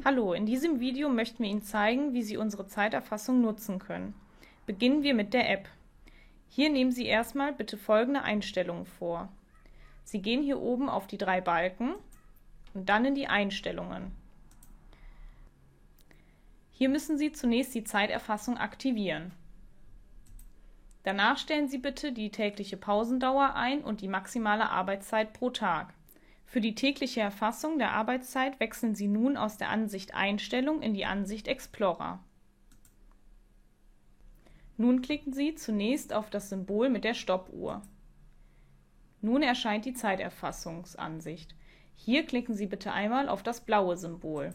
Hallo, in diesem Video möchten wir Ihnen zeigen, wie Sie unsere Zeiterfassung nutzen können. Beginnen wir mit der App. Hier nehmen Sie erstmal bitte folgende Einstellungen vor. Sie gehen hier oben auf die 3 Balken und dann in die Einstellungen. Hier müssen Sie zunächst die Zeiterfassung aktivieren. Danach stellen Sie bitte die tägliche Pausendauer ein und die maximale Arbeitszeit pro Tag. Für die tägliche Erfassung der Arbeitszeit wechseln Sie nun aus der Ansicht Einstellung in die Ansicht Explorer. Nun klicken Sie zunächst auf das Symbol mit der Stoppuhr. Nun erscheint die Zeiterfassungsansicht. Hier klicken Sie bitte einmal auf das blaue Symbol.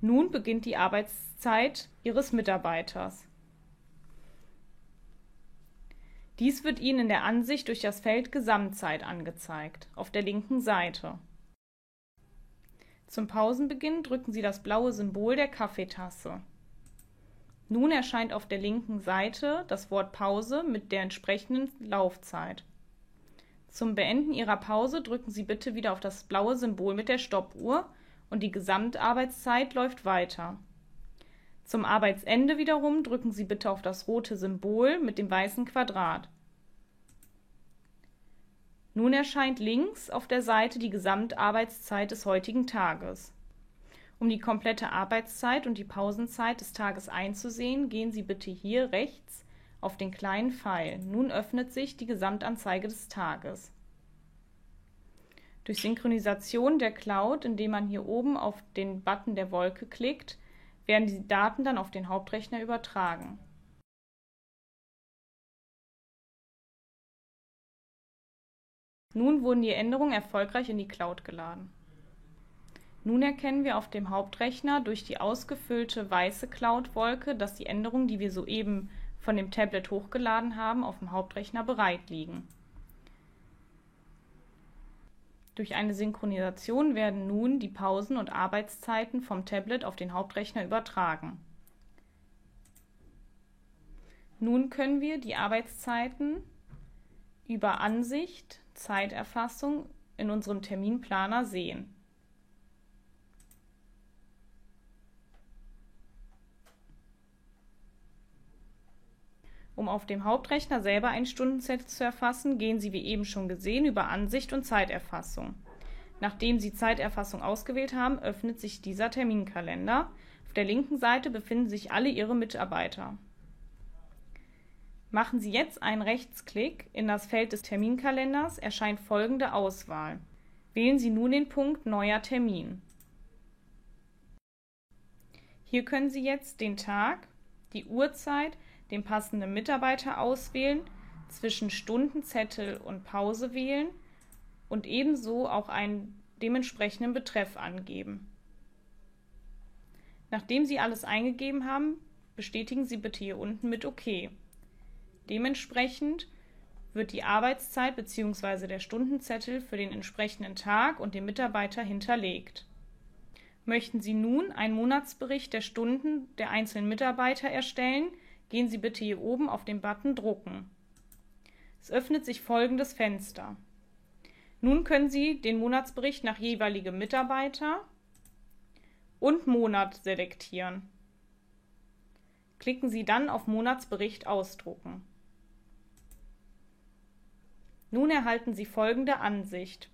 Nun beginnt die Arbeitszeit Ihres Mitarbeiters. Dies wird Ihnen in der Ansicht durch das Feld Gesamtzeit angezeigt, auf der linken Seite. Zum Pausenbeginn drücken Sie das blaue Symbol der Kaffeetasse. Nun erscheint auf der linken Seite das Wort Pause mit der entsprechenden Laufzeit. Zum Beenden Ihrer Pause drücken Sie bitte wieder auf das blaue Symbol mit der Stoppuhr und die Gesamtarbeitszeit läuft weiter. Zum Arbeitsende wiederum drücken Sie bitte auf das rote Symbol mit dem weißen Quadrat. Nun erscheint links auf der Seite die Gesamtarbeitszeit des heutigen Tages. Um die komplette Arbeitszeit und die Pausenzeit des Tages einzusehen, gehen Sie bitte hier rechts auf den kleinen Pfeil. Nun öffnet sich die Gesamtanzeige des Tages. Durch Synchronisation der Cloud, indem man hier oben auf den Button der Wolke klickt, werden die Daten dann auf den Hauptrechner übertragen. Nun wurden die Änderungen erfolgreich in die Cloud geladen. Nun erkennen wir auf dem Hauptrechner durch die ausgefüllte weiße Cloud-Wolke, dass die Änderungen, die wir soeben von dem Tablet hochgeladen haben, auf dem Hauptrechner bereit liegen. Durch eine Synchronisation werden nun die Pausen und Arbeitszeiten vom Tablet auf den Hauptrechner übertragen. Nun können wir die Arbeitszeiten über Ansicht, Zeiterfassung in unserem Terminplaner sehen. Um auf dem Hauptrechner selber einen Stundenzettel zu erfassen, gehen Sie wie eben schon gesehen über Ansicht und Zeiterfassung. Nachdem Sie Zeiterfassung ausgewählt haben, öffnet sich dieser Terminkalender. Auf der linken Seite befinden sich alle Ihre Mitarbeiter. Machen Sie jetzt einen Rechtsklick in das Feld des Terminkalenders, erscheint folgende Auswahl. Wählen Sie nun den Punkt Neuer Termin. Hier können Sie jetzt den Tag, die Uhrzeit, den passenden Mitarbeiter auswählen, zwischen Stundenzettel und Pause wählen und ebenso auch einen dementsprechenden Betreff angeben. Nachdem Sie alles eingegeben haben, bestätigen Sie bitte hier unten mit OK. Dementsprechend wird die Arbeitszeit bzw. der Stundenzettel für den entsprechenden Tag und den Mitarbeiter hinterlegt. Möchten Sie nun einen Monatsbericht der Stunden der einzelnen Mitarbeiter erstellen, gehen Sie bitte hier oben auf den Button Drucken. Es öffnet sich folgendes Fenster. Nun können Sie den Monatsbericht nach jeweiligem Mitarbeiter und Monat selektieren. Klicken Sie dann auf Monatsbericht ausdrucken. Nun erhalten Sie folgende Ansicht.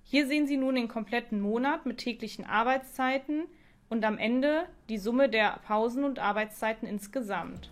Hier sehen Sie nun den kompletten Monat mit täglichen Arbeitszeiten und am Ende die Summe der Pausen und Arbeitszeiten insgesamt.